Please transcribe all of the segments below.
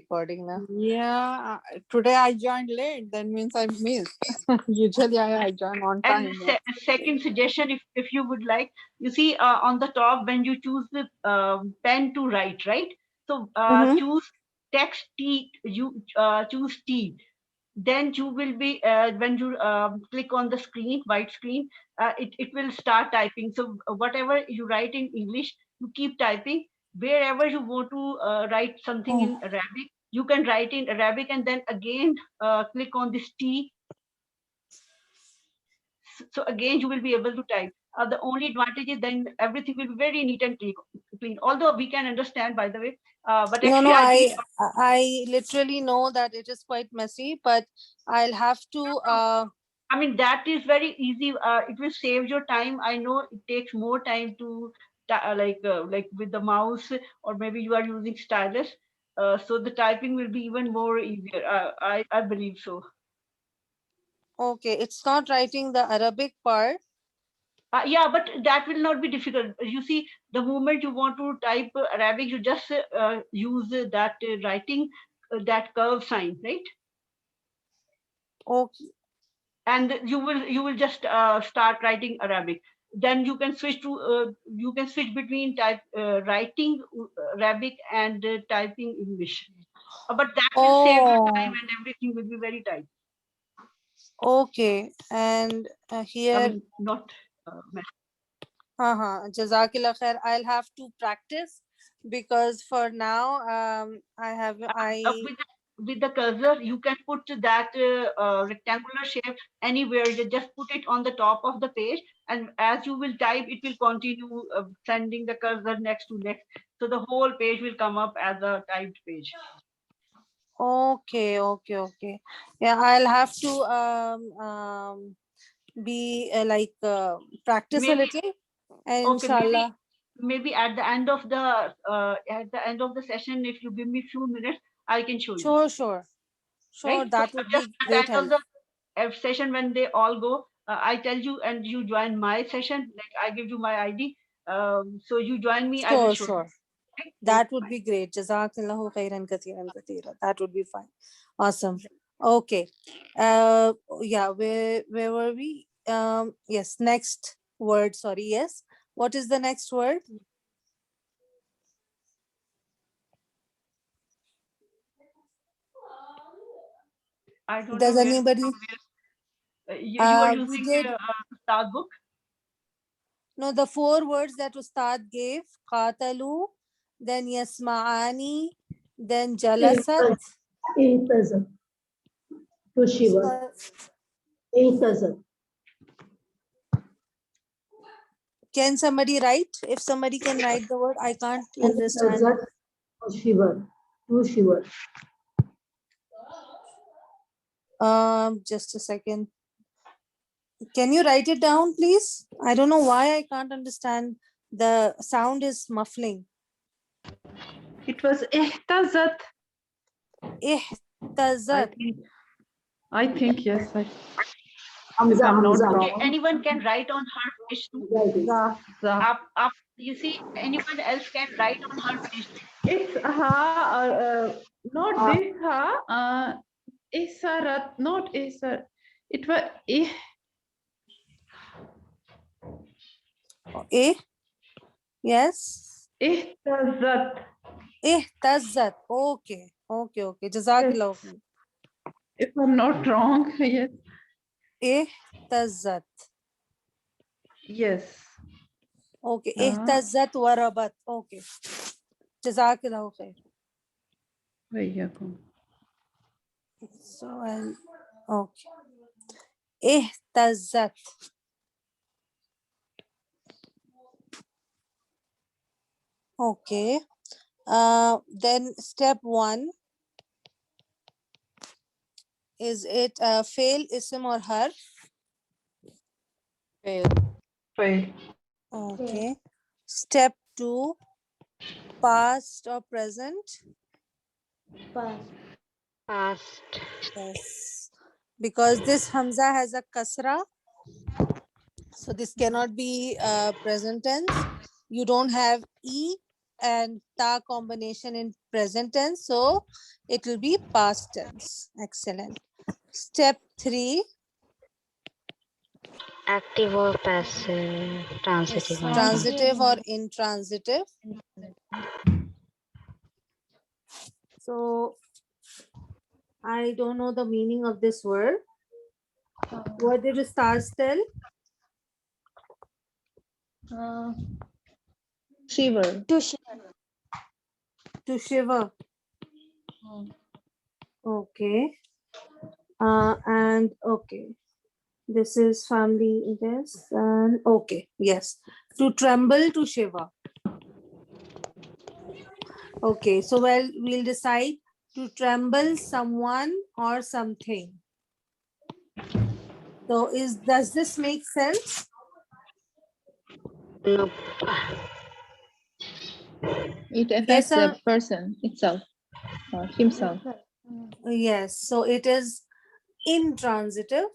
recording now. Yeah, today I joined late. That means I missed. Usually I join on And time. Yeah. second suggestion, if you would like, you see on the top when you choose the pen to write, right? So Mm-hmm. choose text T. You choose T. Then you will be when you click on the screen, white screen, it will start typing. So whatever you write in English, you keep typing. Wherever you want to write something Oh. in Arabic, you can write in Arabic and then again click on this T. So again you will be able to type. The only advantage is then everything will be very neat and clean, although we can understand, by the way, but No, actually I believe, I literally know that it is quite messy, but I'll have to I mean, that is very easy. It will save your time. I know it takes more time to like with the mouse, or maybe you are using stylus, so the typing will be even more easier. I believe so. okay, it's not writing the Arabic part. Yeah, but that will not be difficult. You see, the moment you want to type Arabic, you just use that writing, that curve sign, right? Okay. And you will just start writing Arabic. Then you can switch between writing Arabic and typing English. But that will save your time Oh, and everything will be very tight. okay. And I here, mean, not Jazakillah khair. I'll have to practice because for now, I with the cursor you can put that rectangular shape anywhere. You just put it on the top of the page, and as you will type, it will continue sending the cursor next to next, so the whole page will come up as a typed page. okay. Yeah, I'll have to be practice a Maybe little, and okay, maybe inshallah. at the end of the session, if you give me few minutes, I can show you, Sure, right? So that would just be at the great end of help. the session, when they all go, I tell you, and you join my session. Like I give you my ID, so you join me. I will show you. Sure. Right? That Okay, would fine. be great. Jazakallahu khairan kathiran kathira. That would be fine. Awesome. Okay. Yeah, where were we? Yes, next word. Sorry, yes. What is the next word? I don't know Does where anybody? you are We using did Ustad book. no the four words that Ustad gave. Qatalu, then yasma'ani, then jalasat. اهتزت to shiver. اهتزت. Can somebody write? If somebody can write the word, I can't understand. اهتزت to shiver. To shiver. Just a second. Can you write it down, please? I don't know why I can't understand. The sound is muffling. It was اهتزت. Ihtazat. I think yes. If Hamza, I'm not Hamza. Okay, wrong. anyone can write on her page too. Right. The. You see, anyone else can write on her page too. It's not this isarat, not isar. It was Yes. ihtazat. Ihtazat. Okay. Jazakallah. Yes. If I'm not wrong, yes. Ihtazat. Yes. Okay. Ihtazat warabat. Okay. Jazakallah khair. وإياكم. So okay. Ihtazat. Okay. Then step 1. Is it fail, ism or harf? Fail. Fail. Okay. Step 2. Past or present? Past. Yes. Because this Hamza has a kasra. So this cannot be present tense. You don't have E. and ta combination in present tense. So it will be past tense. Excellent. Step 3. Active or passive, transitive. answer. Transitive or intransitive. So I don't know the meaning of this word. What did the stars tell? Shiver. To shiver. Okay. And okay. This is family, yes. And okay, yes. To tremble, to shiver. Okay, so well, we'll decide to tremble someone or something. So does this make sense? No. It affects Yes, the sir. person itself or himself. Yes, so it is intransitive.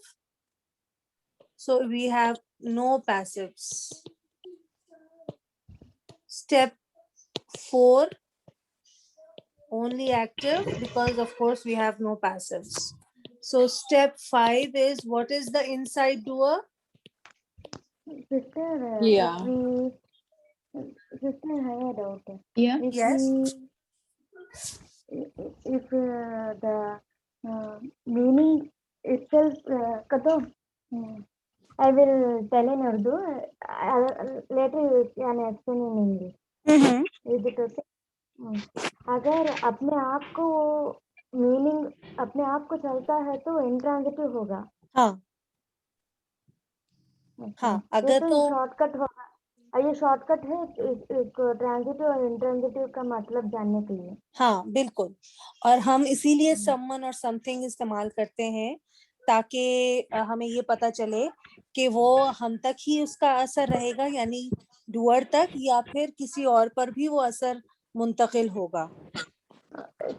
So we have no passives. Step 4, only active, because of course we have no passives. So step 5 is, what is the inside doer? Sister, Yeah. sister, I have a doubt. Yeah. If Yes. if the meaning itself, I will tell in Urdu. Later you can explain in English. Mm-hmm. Is it okay? अगर अपने आप को meaning अपने आप को चलता है तो इंट्रांजिटिव होगा. हाँ हाँ, ये अगर तो तो शॉर्टकट होगा. ये शॉर्टकट है ट्रांजिटिव और इंट्रांजिटिव का मतलब जानने के लिए. हाँ बिल्कुल, और हम इसीलिए समवन और समथिंग इस्तेमाल करते हैं ताकि हमें ये पता चले कि वो हम तक ही उसका असर रहेगा, यानी डुअर तक, या फिर किसी और पर भी वो असर मुंतकिल होगा.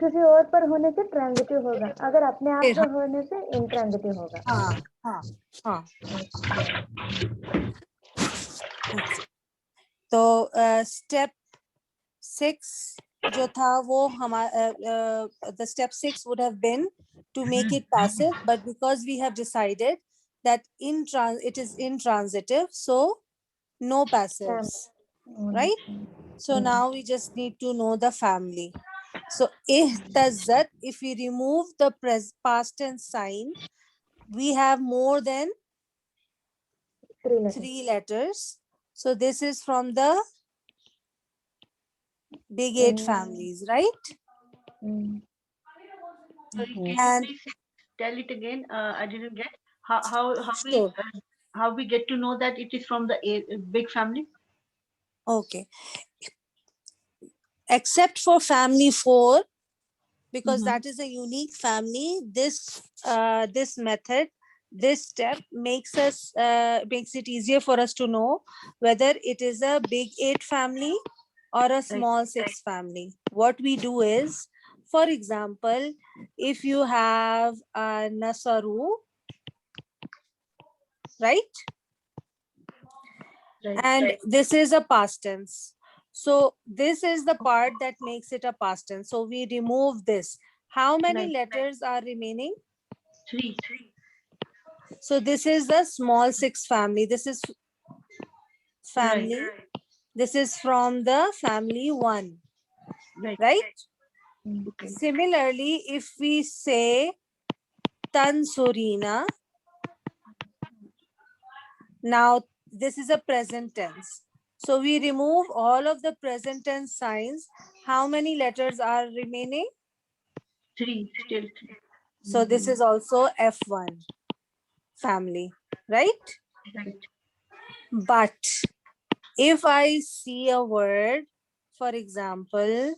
किसी और पर होने से ट्रांजिटिव होगा, अगर अपने आप फिर पर होने से इंट्रांजिटिव होगा. हाँ हाँ हाँ. तो स्टेप 6 जो था वो हमारा the step 6 would have been to make it passive, but because we have decided that it is intransitive, so no passives, right? So now we just need to know the family. So ihtazat, if we remove the past tense sign, we have more than 3 letters. So this is from the big 8 families, right? Sorry, can you And please tell it again? I didn't get how sure. we get to know that it is from the big family. Okay. Except for family 4, because Mhm. that is a unique family, this method, this step makes it easier for us to know whether it is a big 8 family or a small 6 family. What we do is, for example, if you have a Nasaru, right? And this is a past tense. So this is the part that makes it a past tense. So we remove this. How many letters are remaining? 3. So this is the small 6 family. This is family. This is from the family 1, right? Okay. Similarly, if we say Tansurina, now this is a present tense. So we remove all of the present tense signs. How many letters are remaining? 3, still 3. So this is also F1 family, right? Right. But if I see a word, for example,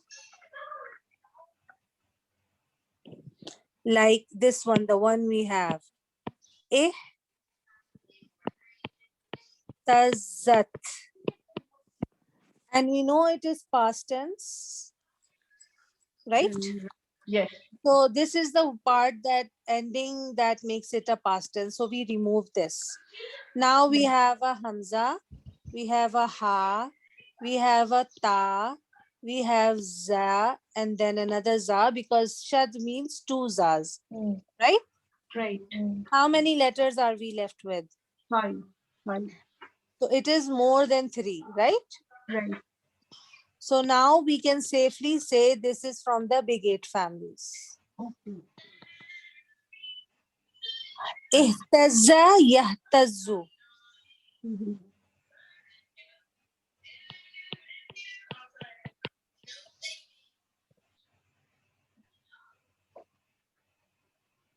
like this one, the one we have, ihtazat, and we know it is past tense, right? Yes. So this is the part that ending that makes it a past tense. So we remove this. Now we have a hamza, we have a ha, we have a ta, we have za and then another za because shad means two zas, Mm, right? Right. mm. How many letters are we left with? 5. 5. So it is more than 3, right? Right. So now we can safely say this is from the big 8 families. Okay. Ihtazza yahtazzu. Mhm.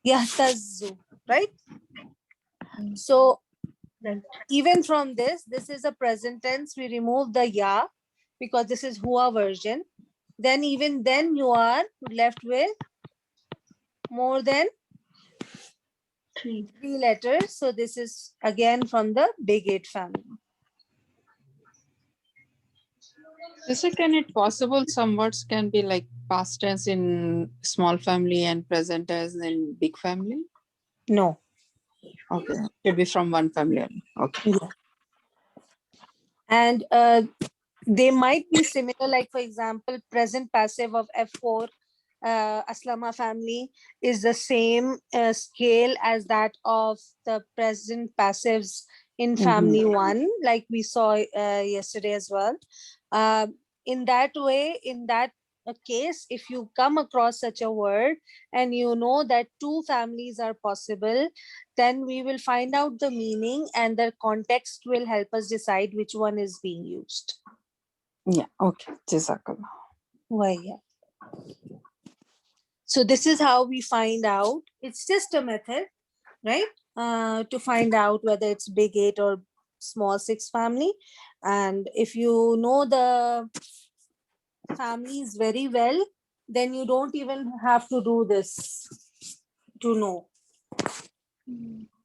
Yahtazzu, right? Mm. So Right. even from this is a present tense. We remove the ya because this is hua version. Then even then you are left with more than 3. 3 letters. So this is again from the big 8 family. Is it can it possible some words can be like past tense in small family and present tense in big family? No. Okay, should be from one family only. Okay. Yeah. And they might be similar, like for example, present passive of F4 Aslama family is the same scale as that of the present passives in family one, like we saw yesterday as well. In that way, in that case, if you come across such a word and you know that 2 families are possible, then we will find out the meaning and the context will help us decide which one is being used. Yeah, okay. Jazakallah. Why, yeah. So this is how we find out. It's just a method, right? To find out whether it's big 8 or small 6 family. And if you know the families very well, then you don't even have to do this to know.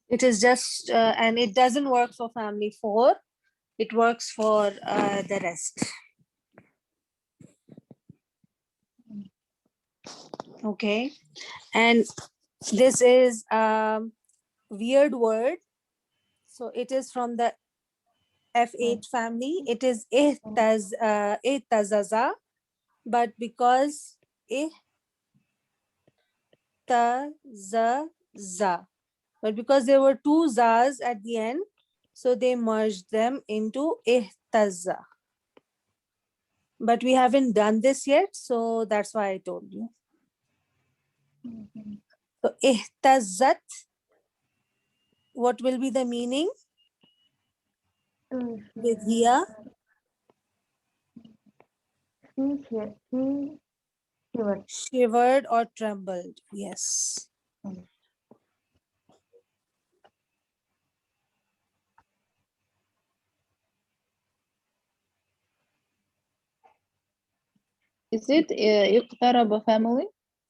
It is just, and it doesn't work for family 4. It works for the rest. Okay. And this is weird word. So it is from the F8 family. It is ihtazaza, but because ihtazaza, but because there were 2 zas at the end, so they merged them into ihtaza. But we haven't done this yet, so that's why I told you. So ihtazat, what will be the meaning? With here, She shivered. shivered or trembled. Yes. Is it اقترب family?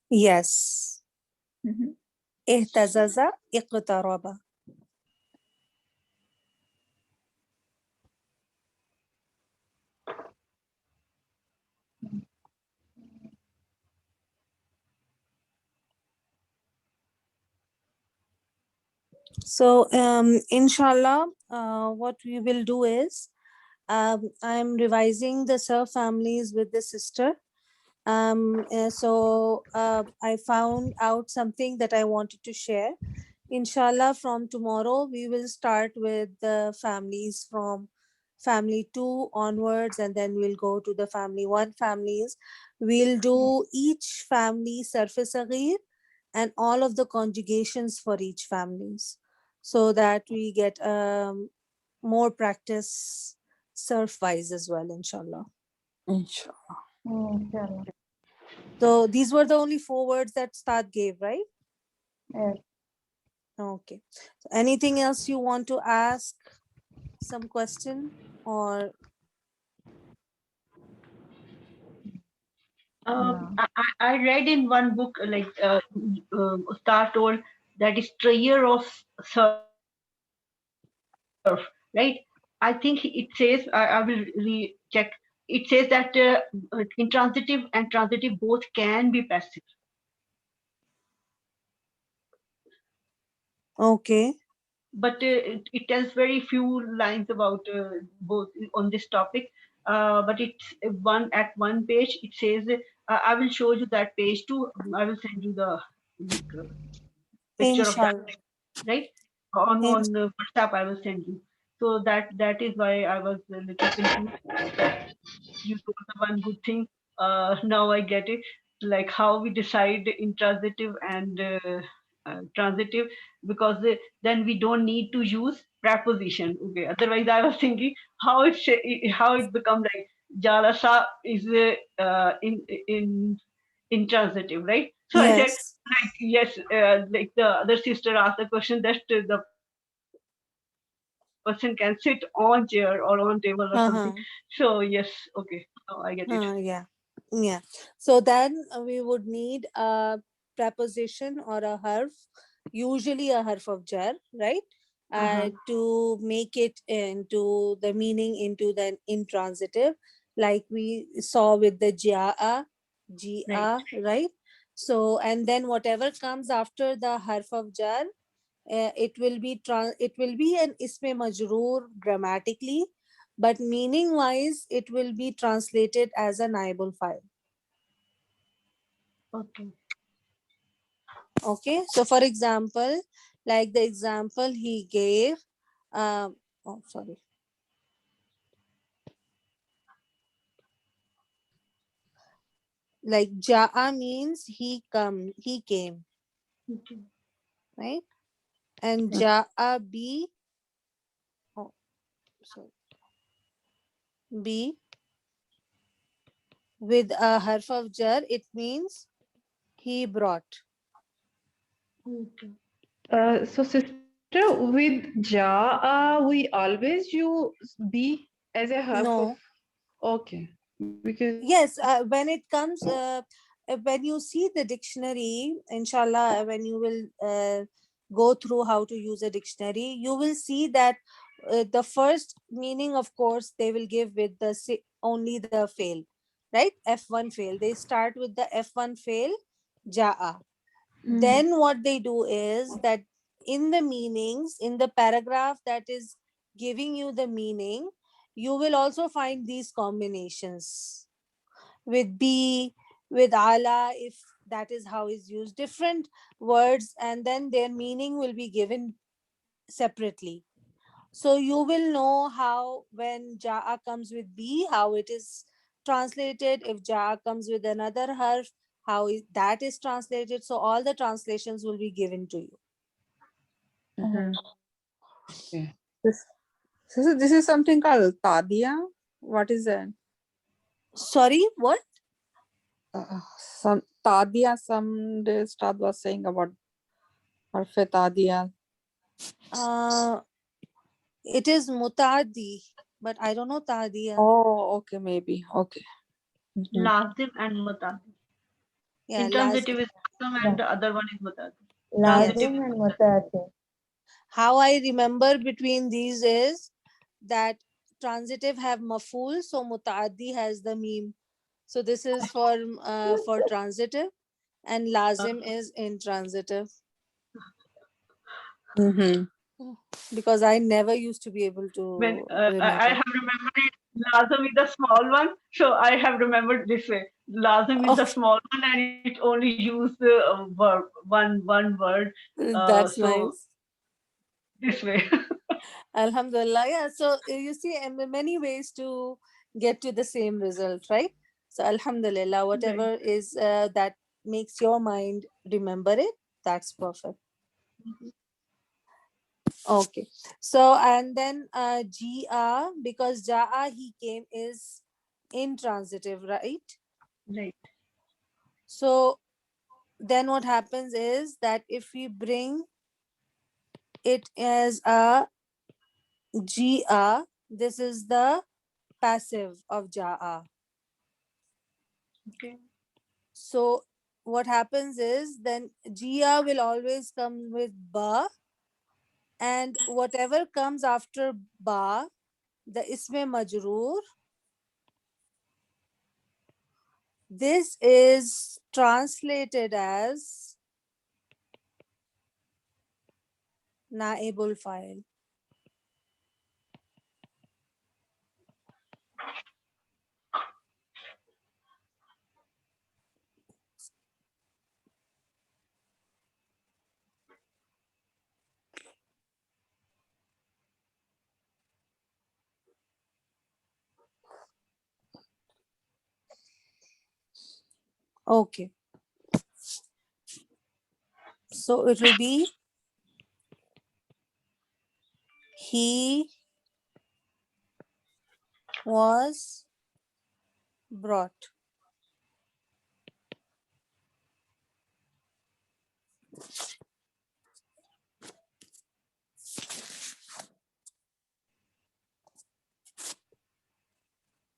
Yes. Mhm. اهتزز اقترب. So inshallah, what we will do is I'm revising the Sir families with the sister. So I found out something that I wanted to share. Inshallah, from tomorrow, we will start with the families from family 2 onwards, and then we'll go to the family 1 families. We'll do each family surface agir and all of the conjugations for each families so that we get more practice surf wise as well, inshallah. Inshallah. Inshallah. So these were the only 4 words that Stad gave, right? Yes. Okay. So anything else you want to ask? Some question or I read in one book, like Star told that is Trayer of Surf, right? I think it says, I will recheck. It says that intransitive and transitive both can be passive. okay. But it tells very few lines about both on this topic. but it's one page. It says, I will show you that page too. I will send you the picture of that, Inshallah. right? On Ins- WhatsApp, I will send you. So that is why I was a little confused. You told the one good thing. Now I get it. Like how we decide intransitive and transitive, because then we don't need to use preposition. Okay. Otherwise, I was thinking how it become like jalasa is in intransitive, right? So I said, yes. like, yes, like the other sister asked the question that the person can sit on chair or on table or something. Uh-huh. So yes, okay, now I get it. Yeah. Yeah. So then we would need a preposition or a harf, usually a harf of jar, right? To make it into the meaning into the intransitive, like we saw with the jaa, Right. right? So, and then whatever comes after the harf of jar, it will be an isme majroor grammatically, but meaning wise it will be translated as a naibul file. Okay. Okay, so for example, like the example he gave, oh sorry, like jaa means he came, Okay. right? And jaa be, oh sorry, be with a harf of jar, it means he brought. Okay. So sister, with ja, we always use be as a half of. No. Okay, because Yes, when it comes, when you see the dictionary, inshallah, when you will go through how to use a dictionary, you will see that the first meaning, of course, they will give with the only the fail, right? F1 fail. They start with the F1 fail, jaa. Then what they do is that in the meanings, in the paragraph that is giving you the meaning, you will also find these combinations with be, with ala, if that is how is used, different words, and then their meaning will be given separately. So you will know how when jaa comes with be, how it is translated. If jaa comes with another harf, how that is translated. So all the translations will be given to you. okay. This, this is something called tadia. What is that? Sorry, what? Some tadia. Some days Tad was saying about harfe tadia. uh it is mutadi, but I don't know tadiya. Oh, okay, maybe. Okay. Lazim and mutadi. Yeah, Intransitive lazim. is lazim and the other one is mutadi. Yes. Transitive Lazim is and mutadi. mutaati. How I remember between these is that transitive have maful, so mutaaddi has the meme. So this is for transitive, and lazim is intransitive, because I never used to be able When to I remember. have remembered it, lazim is the small one, so I have remembered this way. Lazim is the Okay, small one, and it only use the verb, one word. that's So nice. this way. Alhamdulillah. Yeah. So you see, and there are many ways to get to the same result, right? So Alhamdulillah, Right. whatever is that makes your mind remember it, that's perfect. Okay. So and then Jia, because Jaa he came is intransitive, right? Right. So then what happens is that if we bring it as a Jia, this is the passive of Jaa. Okay. So what happens is then Jia will always come with ba, and whatever comes after ba, the isme majroor, this is translated as naibul file. Okay. So it will be he was brought.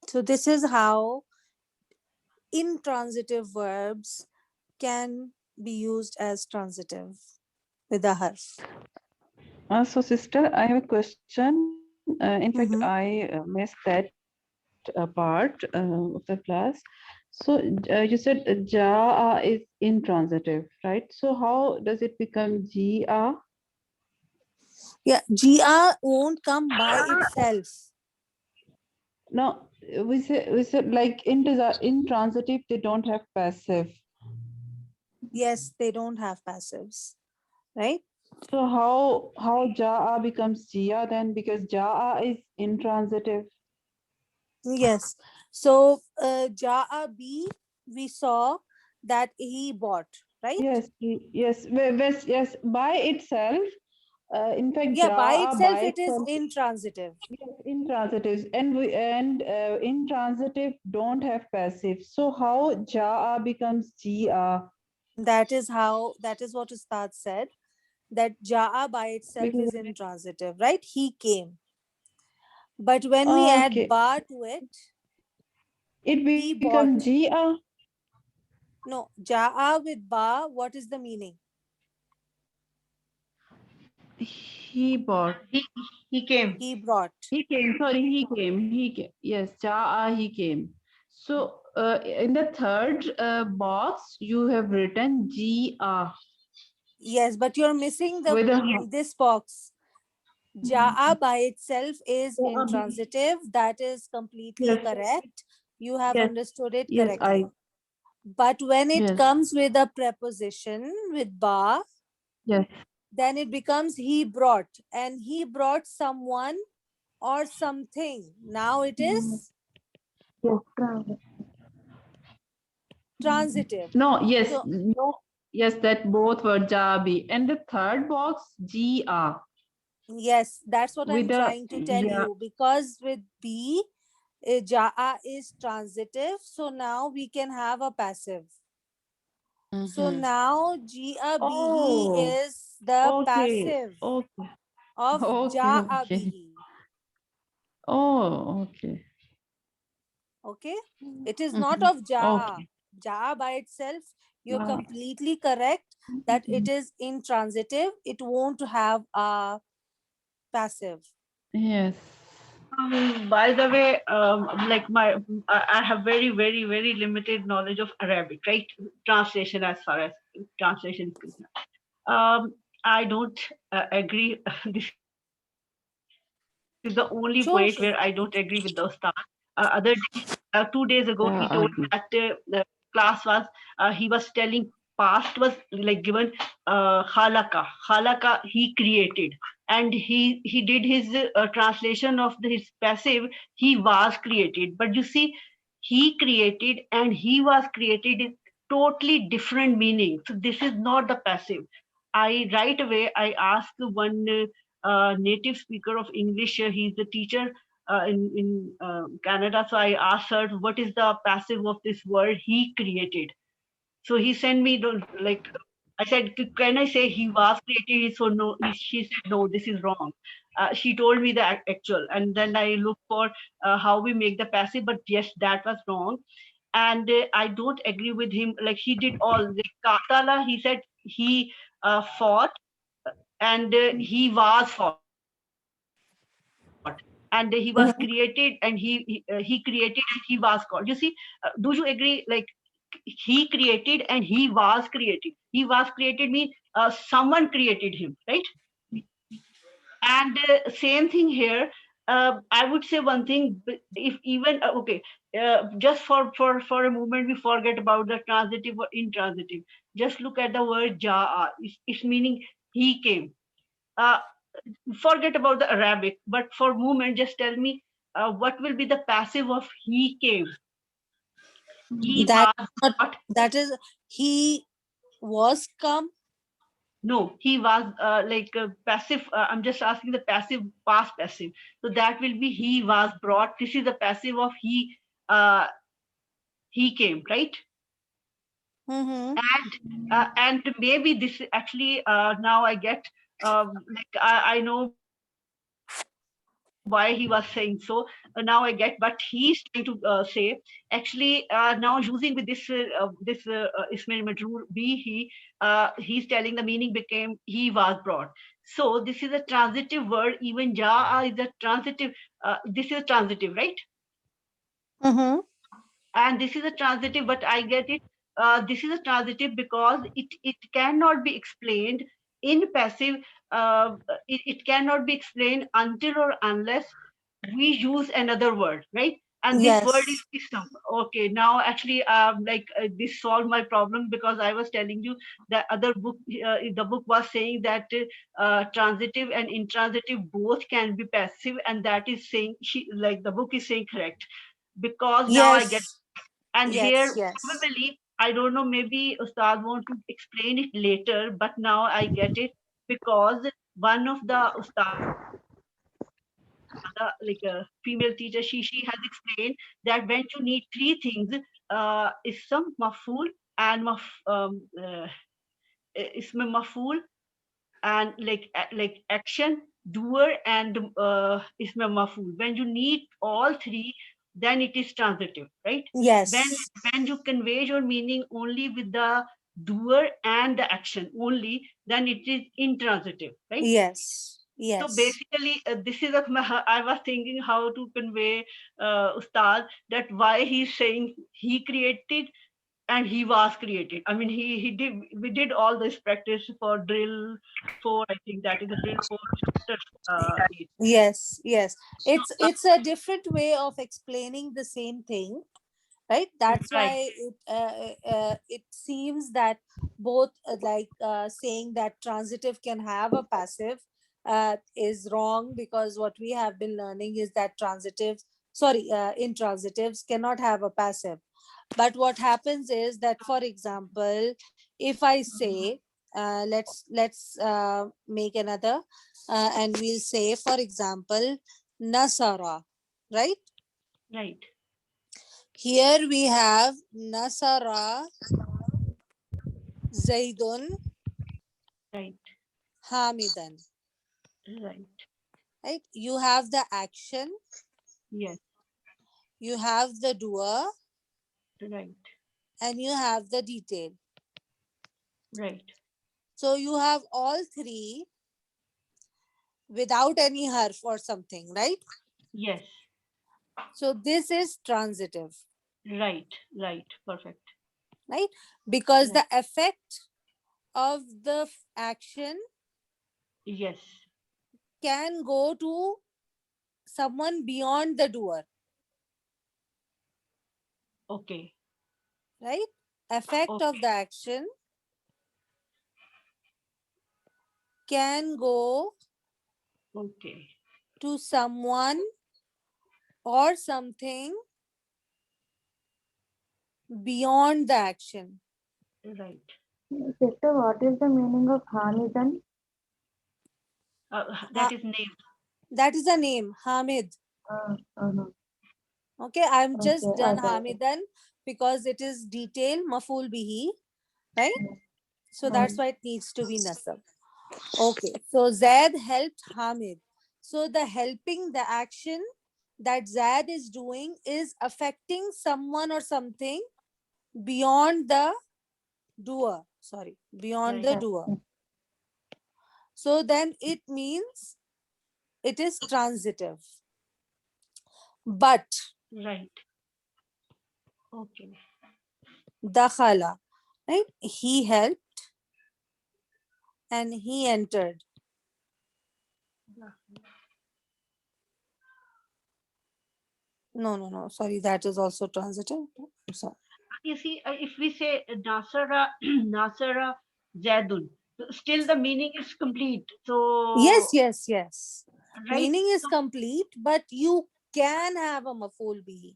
So this is how intransitive verbs can be used as transitive with a harf. So sister, I have a question. In fact, Mhm. I missed that part of the class. So you said ja is intransitive, right? So how does it become ja? Yeah, gr won't come by itself. No, we said like intransitive, they don't have passive. Yes, they don't have passives, right? So how ja becomes jia then, because ja is intransitive. Yes. So jaa b, we saw that he bought, right? Yes, yes, by itself. In fact, Yeah, by ja itself by it is itself, intransitive. yes, intransitives, and intransitive don't have passive. So how ja becomes jia? That is what Ustad said, that jaa by itself Because is intransitive, right? He came. But when we add okay, ba to it, it he becomes bought. jia. No, jaa with ba, what is the meaning? He bought. He came. He brought. He came. Sorry, he came. He came. Yes, ja he came. So in the third box, you have written jia Yes, but you're missing the with a this box. Jaa by itself is intransitive. That is completely yes, correct. You have yes, understood it yes. correctly. But when it Yes, comes with a preposition with ba, yes. then it becomes he brought, and he brought someone or something. Now it is transitive. No, yes, So no, yes. That both were jabi, and the third box jia yes, that's what I'm with a trying to tell yeah. you, because with B, jaa is transitive. So now we can have a passive. So Mhm. now Jia Bihi Oh, is the okay, passive okay, of okay, Jaa okay. Bihi. Oh, okay. Okay? It is not Mhm. of Jaa. Okay. Jaa by itself, you're Ah, completely correct that it is intransitive. It won't have a passive. yes. By the way, like I have very, very, very limited knowledge of Arabic, right? Translation, as far as translation is concerned. I don't agree. This is the only Sure. point where I don't agree with the Ustad. Other day, 2 days ago, he Yeah, told that the class was, he was telling past was like given halaka. Halaka he created. And he did his translation of his passive, he was created. But you see, he created and he was created is totally different meaning. So this is not the passive. I right away I asked one native speaker of English. He's the teacher in Canada. So I asked her, what is the passive of this word he created? So he sent me like, I said, can I say he was created? So no, she said, no, this is wrong. She told me the actual, and then I looked for how we make the passive, but yes, that was wrong. And I don't agree with him. Like he did all the katala. He said he fought and he was fought and he was created and he created and he was called. You see, do you agree? Like he created and he was created. He was created means someone created him, right? And same thing here. I would say one thing. If even okay, just for a moment, we forget about the transitive or intransitive. Just look at the word jaa. It's meaning he came. Uh, Forget about the Arabic, but for moment, just tell me what will be the passive of he came. He That was not, brought. that is, he was come. No, he was passive. I'm just asking the passive, past passive. So that will be he was brought. This is the passive of he. He came, right? Mm-hmm. And maybe this actually now I get I know why he was saying so. Now I get, but he's trying to say actually now using with this Ismail Majroor be he's telling the meaning became he was brought. So this is a transitive word. Even ja is a transitive. This is a transitive, right? Mm-hmm. And this is a transitive, but I get it. This is a transitive because it cannot be explained in passive. It cannot be explained until or unless we use another word, right? And this word Yes. is some. Okay, now actually this solved my problem, because I was telling you that other book, the book was saying that transitive and intransitive both can be passive, and that is saying the book is saying correct, because now I get. Yes. And Yes. here, Yes. probably, I don't know, maybe Ustad want to explain it later, but now I get it, because one of the Ustad, like a female teacher, she has explained that when you need three things, ism, maf'ul, and ism maf'ul, and like action, doer, and ism maf'ul. When you need all three, then it is transitive, right? when Yes. when you convey your meaning only with the doer and the action only, then it is intransitive, right? Yes. So Yes. basically, this is I was thinking how to convey Ustad that why he's saying he created and he was created. I mean, he did. We did all this practice for drill 4. I think that is the drill 4 chapter 8. Yes. Yes. So It's a different way of explaining the same thing, right? That's right, why it seems that both saying that transitive can have a passive is wrong, because what we have been learning is that intransitives cannot have a passive. But what happens is that, for example, if I say let's make another and we'll say, for example, nasara, right? right, Here we have Nasara Zaidun right, Hamidan. right. Right? You have the action, Yes, you have the doer, right, and you have the detail. right. So you have all three without any harf or something, right? Yes, So this is transitive, right, right. Perfect. right? Because Right. the effect of the action Yes, can go to someone beyond the doer, okay, right? Effect of the action can go okay, to someone or something beyond the action. right. Sister, what is the meaning of Hamidan? That is name. That is the name, Hamid. Uh-huh. Okay, I'm Okay, just done I got it. Hamidan because it is detail, maful bihi, right? So Hmm. that's why it needs to be nasab. Okay, so Zaid helped Hamid. So the helping, the action that Zaid is doing is affecting someone or something beyond the doer. Sorry, beyond Right, the doer. So then it means it is transitive. But right. Okay. dakhala, right? He helped and he entered. No. Sorry, that is also transitive. I'm sorry. You see, if we say Nasara, Nasara Zaidun, still the meaning is complete. So, Yes. right. Meaning is So, complete, but you can have a maful bihi.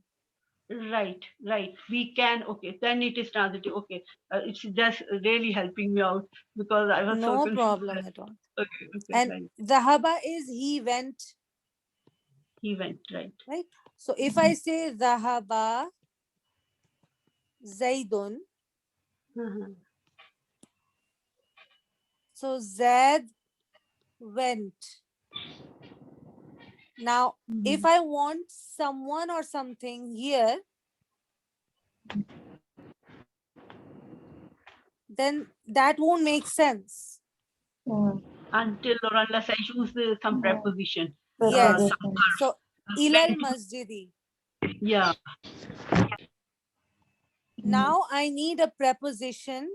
Right, right. We can. Okay, then it is transitive. Okay, it's just really helping me out because I was so No confused. problem at all. Okay, okay, And right. Dhahaba is he went, He went, right. right? So if I say Dhahaba Zaidun, Uh-huh. so Zaid went. Now, if I want someone or something here, then that won't make sense. Until or unless I use some preposition. Yes. Some So verb. ilal masjidi. Yeah, Now I need a preposition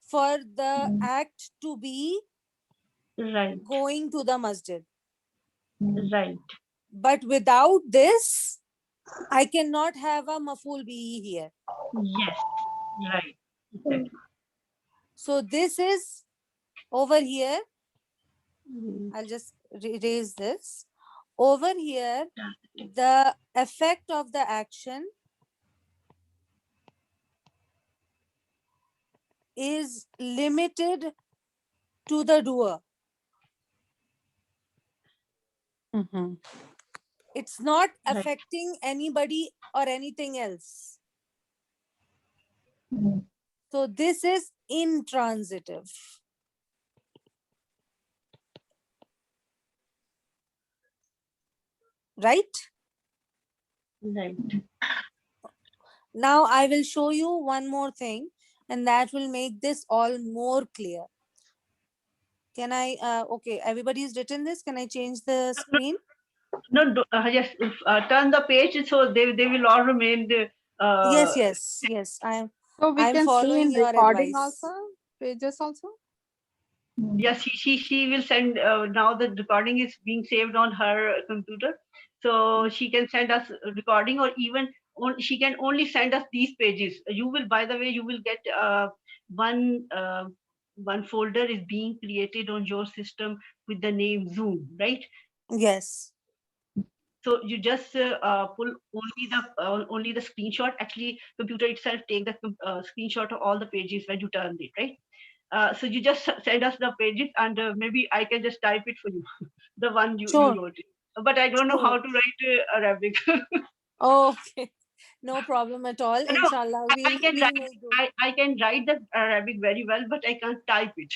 for the act to be right, going to the masjid. right. But without this, I cannot have a maful bihi here. Yes, right. Exactly. So this is over here. Mhm. I'll just erase this. Over here, the effect of the action is limited to the doer. Mhm. It's not Right. affecting anybody or anything else. So this is intransitive. Right? Right. Now I will show you one more thing, and that will make this all more clear. Can I, okay, everybody's written this. Can I change the screen? No, yes, turn the page so they will all remain the, Yes. So we I'm can see following in your recording advice. also, pages also. yes, she will send, now the recording is being saved on her computer. So she can send us a recording, or even she can only send us these pages. You will, by the way, you will get one one folder is being created on your system with the name Zoom, right? Yes. So you just pull only the screenshot. Actually, computer itself take the screenshot of all the pages when you turn it, right? So you just send us the pages, and maybe I can just type it for you, the one you Sure. wrote it. But I don't know how Sure. to write Arabic. Okay. No problem at all. No, Inshallah, I can we'll write. make do. I can write the Arabic very well, but I can't type it.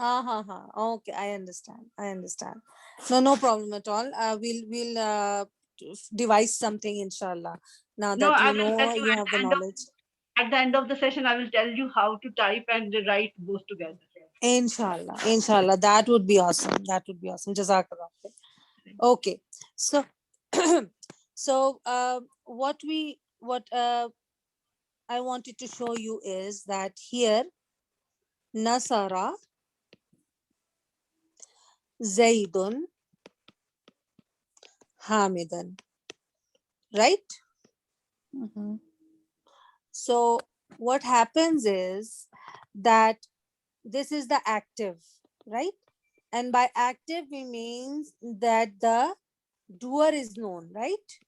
Okay, I understand. No problem at all. We'll devise something, inshallah. Now No, that I you will tell know, you you have the knowledge. at the end of the session. I will tell you how to type and write both together. Inshallah. That would be awesome. Jazakallah. Okay. So, so what I wanted to show you is that here, Nasara Zaidun Hamidan. Right? Mhm. So what happens is that this is the active, right? And by active, we means that the doer is known, right?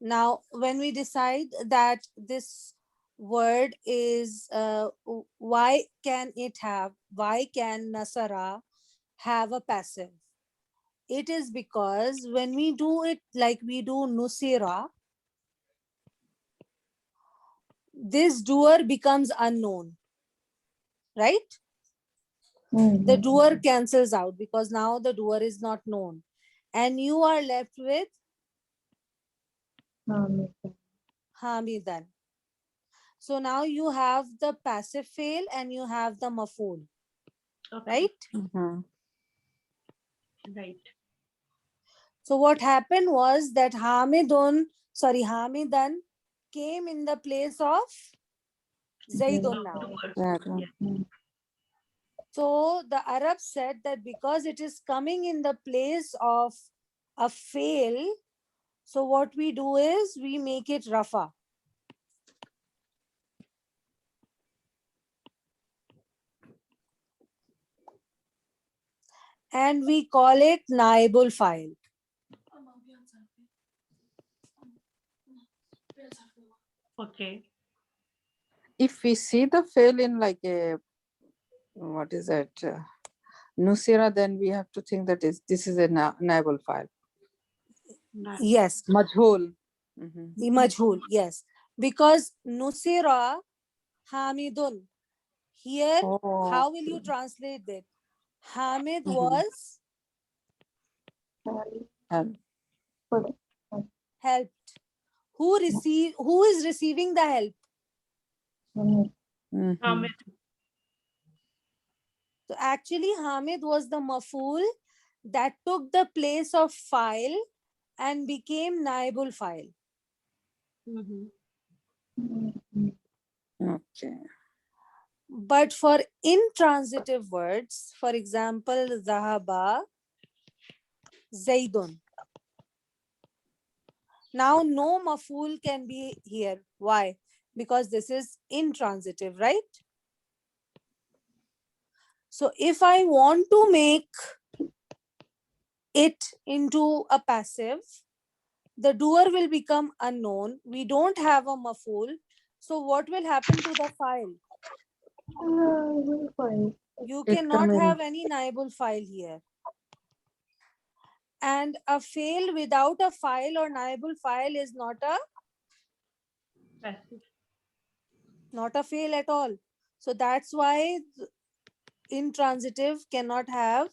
Now, when we decide that this word is, why can Nasara have a passive? It is because when we do it like we do Nusira, this doer becomes unknown, right? The doer cancels out because now the doer is not known. And you are left with Hamidan. So now you have the passive fail and you have the maful, Okay. right? Mhm. Right. So what happened was that Hamidan came in the place of Zaidun now. Doer. That one. Yes. So the Arabs said that because it is coming in the place of a fail, so what we do is we make it Rafa. and we call it naibul file. Okay. If we see the fail in like a, what is that, Nusira, then we have to think that this is a naval file. Nice. Yes, Majhul. Mhm. majhul, yes. Because Nusira Hamidun. Here, how Oh, will you translate that? Hamid Mhm. was and- helped. Who is receiving the help? Mhm. Hamid. So actually Hamid was the maful that took the place of file and became naibul file. Mhm. Okay. But for intransitive words, for example, zahaba, zaidun. Now no maful can be here. Why? Because this is intransitive, right? So if I want to make it into a passive, the doer will become unknown. We don't have a maful. So what will happen to the file? You It cannot come in. have any naibul file here. And a fail without a file or naibul file is not a fail at all. So that's why intransitive cannot have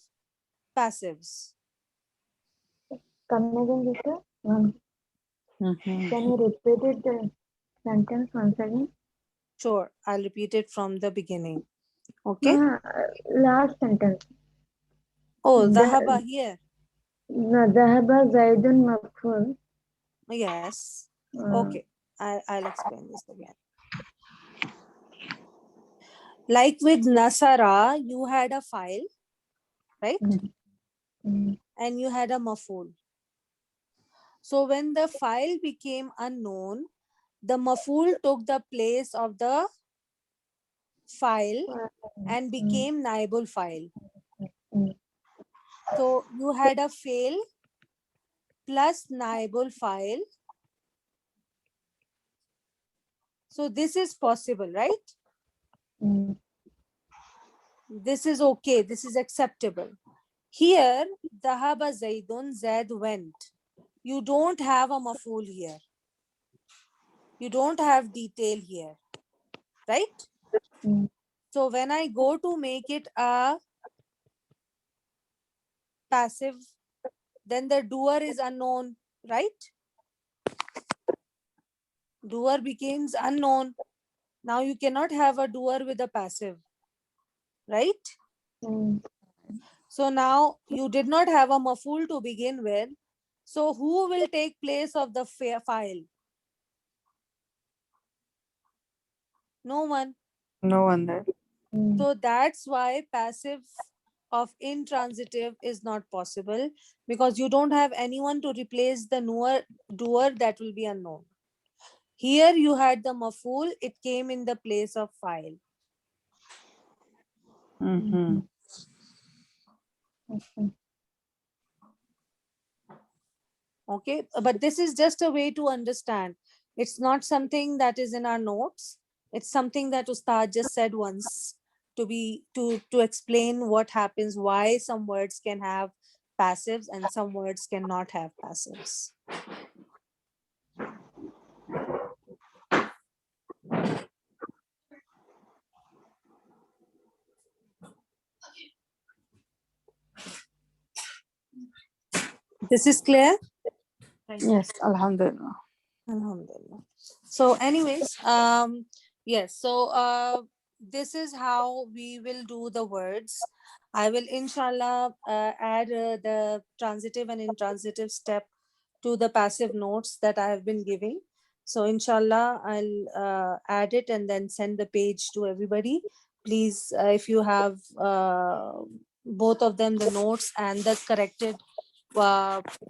passives. Come again, Vishwa. Mhm. Can you repeat it, the sentence once again? Sure, I'll repeat it from the beginning. Okay. Last sentence. Oh, The- dhahaba here. ذهب زيد مفعول. Yes. Okay. I'll explain this again. Like with Nasara, you had a file, right? And you had a maful. So when the file became unknown, the maful took the place of the file and became naibul file. So you had a fail plus naibul file. So this is possible, right? This is okay. This is acceptable. Here, dhahaba zaidun, Zaid went. You don't have a maful here. You don't have detail here, right? So when I go to make it a passive, then the doer is unknown, right? Doer becomes unknown. Now you cannot have a doer with a passive, right? So now you did not have a maful to begin with. So who will take place of the file? No one. No one there. So that's why passive of intransitive is not possible, because you don't have anyone to replace the doer that will be unknown. Here you had the maful, it came in the place of file. Mhm. Okay, but this is just a way to understand. It's not something that is in our notes. It's something that Ustad just said once to explain what happens, why some words can have passives and some words cannot have passives. This is clear? Yes, Alhamdulillah. Alhamdulillah. So anyways, yes, so this is how we will do the words. I will inshallah add the transitive and intransitive step to the passive notes that I have been giving. So inshallah, I'll add it and then send the page to everybody. Please, if you have both of them, the notes and the corrected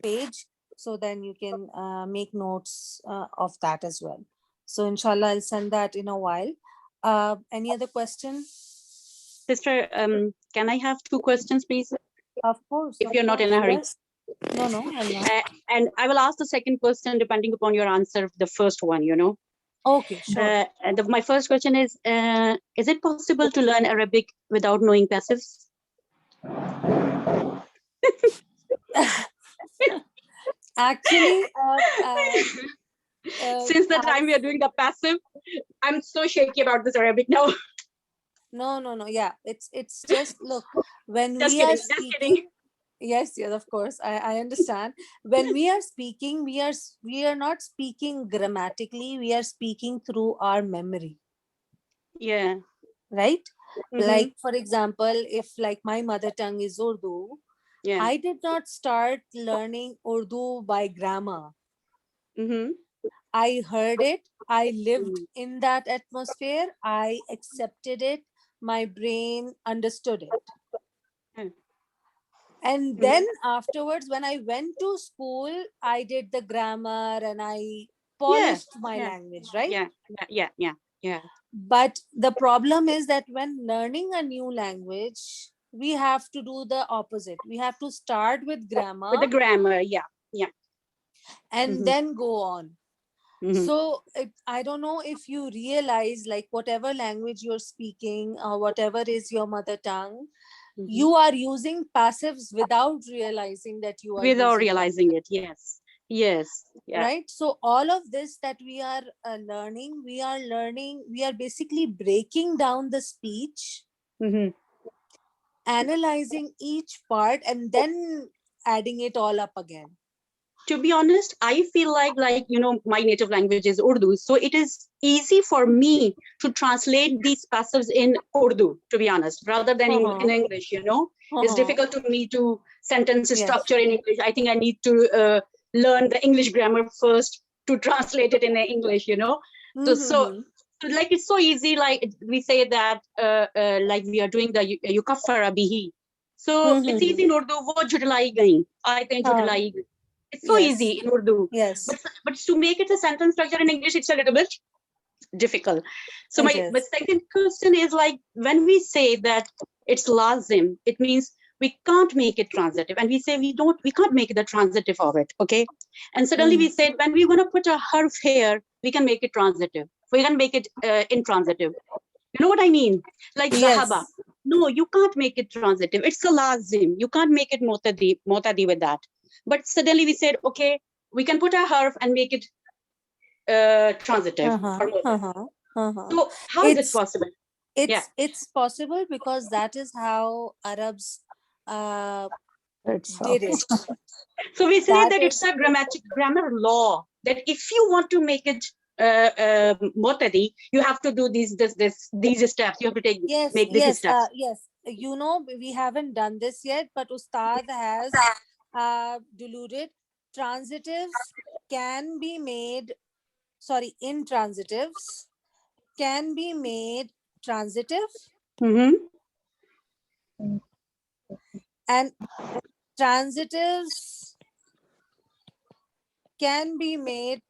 page, so then you can make notes of that as well. So inshallah, I'll send that in a while. Any other question? Sister, can I have two questions, please? Of course. if of you're not in a course, hurry. yes. No, no, I'm not. And I will ask the second question depending upon your answer, the first one, you know. Okay, sure. My first question is it possible to learn Arabic without knowing passives? Actually, Since the time we are doing the passive, I'm so shaky about this Arabic now. no, no, no. Yeah, it's just look, when Just we are kidding, just kidding. speaking. Yes, yes, of course. I understand. When we are speaking, we are not speaking grammatically. We are speaking through our memory, Yeah. right? Mhm. Like, for example, if like my mother tongue is Urdu, Yeah. I did not start learning Urdu by grammar. Mm-hmm. I heard it. I lived in that atmosphere. I accepted it. My brain understood it. Mm. And Mhm. then afterwards, when I went to school, I did the grammar and I polished my yeah. language, right? Yeah. But the problem is that when learning a new language, we have to do the opposite. We have to start with grammar With the grammar, yeah. and Mhm. then go on. Mhm. So I don't know if you realize, like, whatever language you're speaking or whatever is your mother tongue, Mhm. you are using passives without realizing that you are Without using realizing passives, it, yes, yeah. right? So all of this that we are learning, we are basically breaking down the speech, Mhm. analyzing each part, and then adding it all up again. To be honest, I feel like you know, my native language is Urdu, so it is easy for me to translate these passives in Urdu, to be honest, rather than in English, you know. It's difficult to me to sentence Yes. structure in English. I think I need to learn the English grammar first to translate it in English, you know. So like it's so easy, like we say that like we are doing the yukaffara bihi. So it's easy in Urdu, wo jhudlai gayi, aayatein jhudlai gayi. It's so Yes. easy in Urdu. Yes. But to make it a sentence structure in English, it's a little bit difficult. So It my is. second question is, like, when we say that it's lazim, it means we can't make it transitive, and we say we can't make the transitive of it, okay? And suddenly we said when we're going to put a harf here, we can make it transitive. We can make it intransitive. You know what I mean? Like zahaba. Yes. No, you can't make it transitive. It's a lazim. You can't make it motadi with that. But suddenly we said, okay, we can put a harf and make it transitive. Or motadi. So how is it possible? It's possible because that is how Arabs did it. So we say That that it's is- a grammar law that if you want to make it motadi, you have to do these steps. You have to make these steps. yes. You know, we haven't done this yet, but Ustad has deluded. Transitives can be made, intransitives can be made transitive, Mm-hmm. and transitives can be made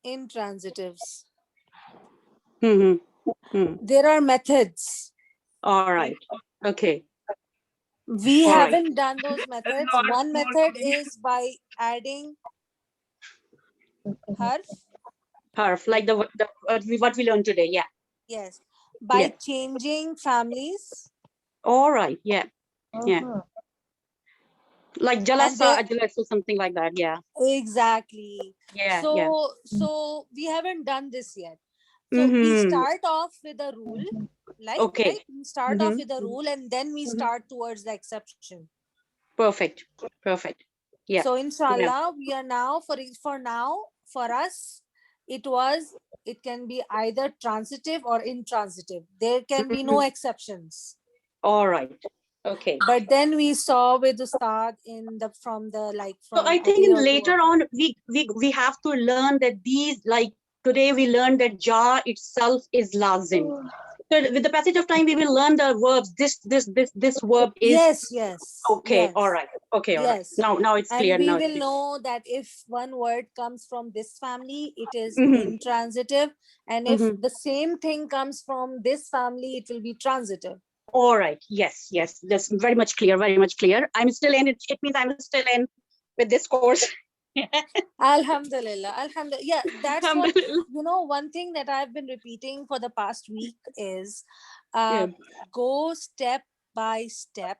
intransitives. Mm-hmm. There are methods. All right. Okay. We All right. haven't done those methods. One method is by adding harf. Like what we learned today. Yeah. Yes. By Yeah. changing families. All right. Yeah. Yeah. Like And jalasa, ajlas, or something like that. Yeah. Exactly. Yeah. So Yeah. so we haven't done this yet. So we start off with a rule, like Okay. right? We start off with a rule and then we start towards the exception. Perfect. Yeah. So inshallah, we are now for now, for us, it can be either transitive or intransitive. There can be no exceptions. All right. Okay. But then we saw with Ustad So I think later on we have to learn that these, like today we learned that ja itself is lazim. So with the passage of time we will learn the verbs. This verb is yes. okay. Yes. All right. Okay. All right. Yes. Now it's clear. And we Now it's will clear. know that if one word comes from this family, it is Mhm. intransitive. And if the same thing comes from this family, it will be transitive. All right. Yes, yes. That's very much clear, very much clear. I'm still in it. It means I'm still in with this course. Alhamdulillah, Alhamdulillah. Yeah, that's what, Alhamdulillah. one thing that I've been repeating for the past week is Yeah. go step by step.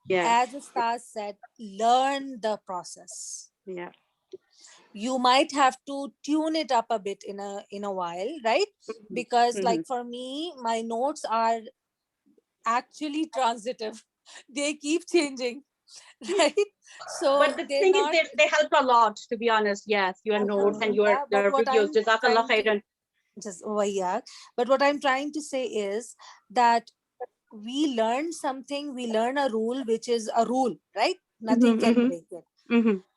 Yeah. As Ustaz said, learn the process. Yeah. You might have to tune it up a bit in a while, right? Because like for me, my notes are actually transitive. They keep changing, right? So But the they're thing is, not. they help a lot, to be honest. Yes, your notes and your Alhamdulillah, but what videos. I'm Jazakallah trying to khairan. just but what I'm trying to say is that we learn something, we learn a rule, which is a rule, right? Nothing can break it.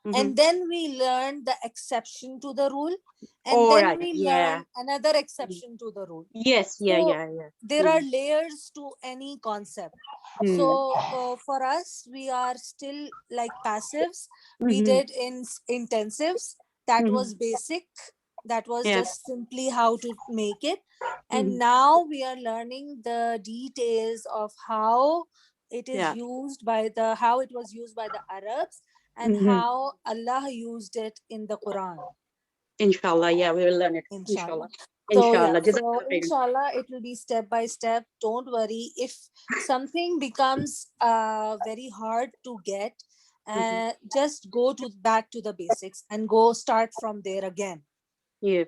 And then we learn the exception to the rule, and All then right. we Yeah. learn another exception to the rule. Yes. Yeah. So Yeah. Yeah. there are layers to any concept. So for us, we are still like passives. We did in intensives. That was basic. That was Yeah. just simply how to make it. And now we are learning the details of how it is Yeah. used by how it was used by the Arabs, and how Allah used it in the Quran. Inshallah. Yeah, we will learn it. Inshallah. Inshallah. So yeah, Inshallah. so Jazakallah khairan. inshallah it will be step by step. Don't worry if something becomes very hard to get. Just go back to the basics and go start from there again. Yeah.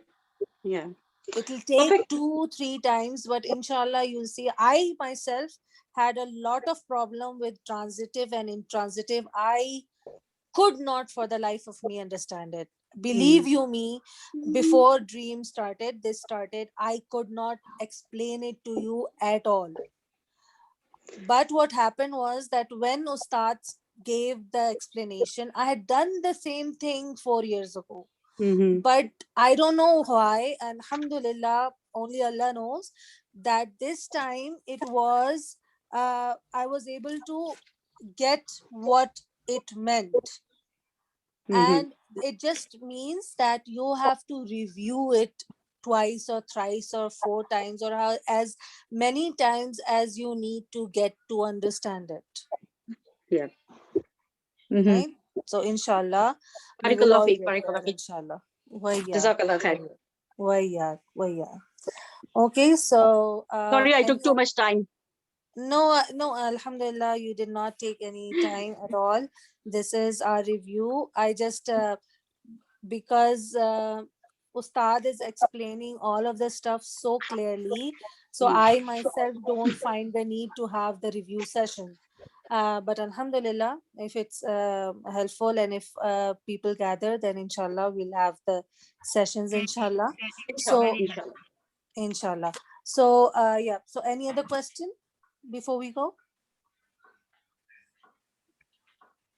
Yeah. It'll take Perfect. 2-3 times, but inshallah you'll see. I myself had a lot of problem with transitive and intransitive. I could not for the life of me understand it. Believe you me, before Dream started, I could not explain it to you at all. But what happened was that when Ustad gave the explanation, I had done the same thing 4 years ago. But I don't know why. Alhamdulillah, only Allah knows that this time it was, I was able to get what it meant. And it just means that you have to review it twice or thrice or 4 times, or as many times as you need to get to understand it. Yeah. Right? So inshallah, we will Barakallah all feek. get there, Barakallah feek. inshallah. Jazakallah khair. Okay, so Sorry, I took too much time. no, Alhamdulillah, you did not take any time at all. This is our review. I just because Ustad is explaining all of the stuff so clearly, so I myself don't find the need to have the review session. But Alhamdulillah, if it's helpful and if people gather, then inshallah we'll have the sessions, inshallah. So inshallah. So yeah. So any other question before we go?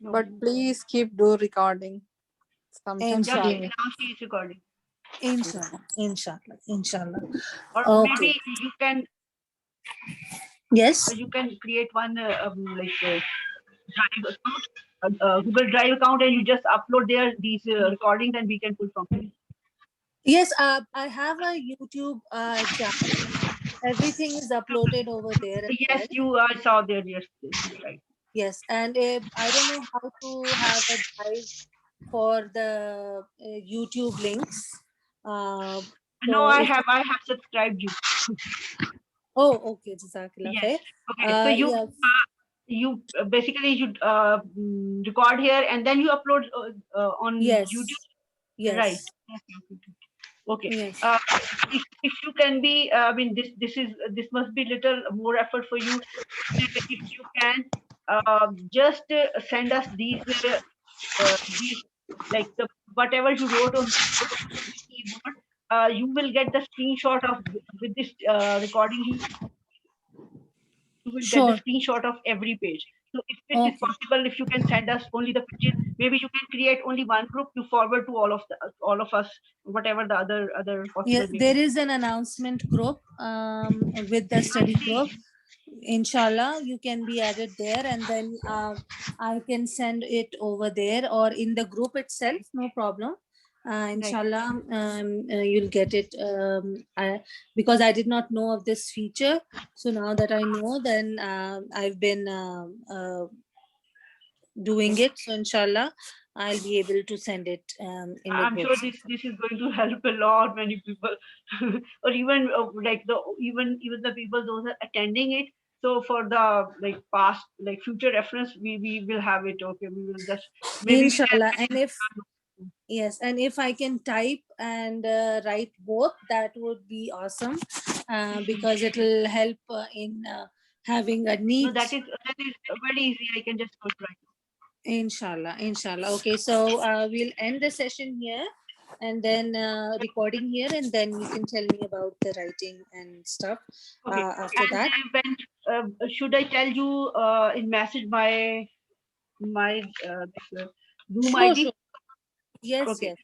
But please keep do recording. Sometimes Just Inshallah. now she is recording. Inshallah. Or Okay. maybe you can Yes. create one Drive account, Google Drive account, and you just upload there these recordings, and we can put from there. Yes. I have a YouTube channel. Everything is uploaded over there as Yes, well. you saw there. Yes, right. Yes, and I don't know how to have a drive for the YouTube links. No, so I if- have subscribed you. Oh, okay. Jazakallah Yes. khair. Okay, so you Yes. you basically you record here and then you upload on Yes. YouTube. Yes. Right. Okay. Yes. If you can be, I mean, this must be little more effort for you. If you can, just send us these like whatever you wrote on keyboard. You will get the screenshot of with this recording. You will get the screenshot of every page. So if it is possible, if you can send us only the pages, maybe you can create only one group to forward to all of us, whatever the other possible. Yes, there is an announcement group with the study group. Inshallah, you can be added there, and then I can send it over there or in the group itself. No problem. Inshallah, you'll get it because I did not know of this feature. So now that I know, then I've been doing it. So inshallah, I'll be able to send it in the I'm group. sure this is going to help a lot many people, or even like even the people those are attending it. So for the like past like future reference, we will have it. Okay, we will just maybe we can. Inshallah, and if yes, and if I can type and write both, that would be awesome because it will help in having a No, neat. that is very easy. I can just put right. Inshallah, inshallah. Okay, so we'll end the session here and then recording here, and then you can tell me about the writing and stuff Okay. after And that. when should I tell you in message my Zoom Sure, ID? sure. Yes, Okay. yes.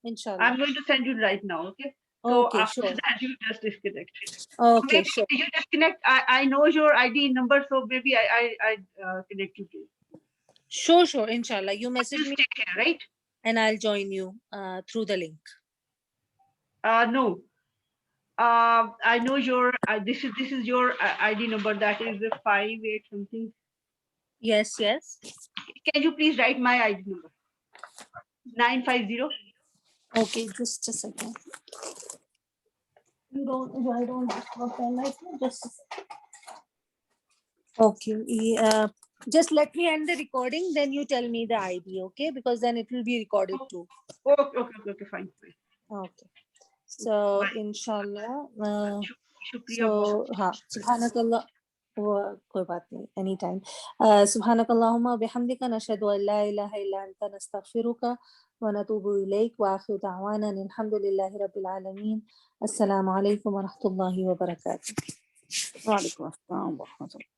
Inshallah. I'm going to send you right now. Okay. So Okay, after sure. that, you just disconnect. Okay, Maybe sure. you disconnect. I know your ID number, so maybe I connect you to you. Sure, sure. Inshallah. You message Just me take care, right? and I'll join you through the link. No. I know your this is your ID number. That is the 58 something. Yes, yes. Can you please write my ID number? 950. Okay, just a second. I don't have a pen right now. Just a second. Okay. Just let me end the recording, then you tell me the ID, okay? Because then it will be recorded too. Okay, fine. Okay. So, Bye. inshallah. Shukriya बहुत. So, हाँ, subhanakallah. कोई बात नहीं, anytime. Subhanakallahumma bihamdika nashhadu an la ilaha illa anta nastaghfiruka wa natubu ilayk wa akhiru da'wana alhamdulillahi rabbil alamin. Assalamu alaikum wa rahmatullahi wa barakatuh. Wa alaikum assalam wa rahmatullah.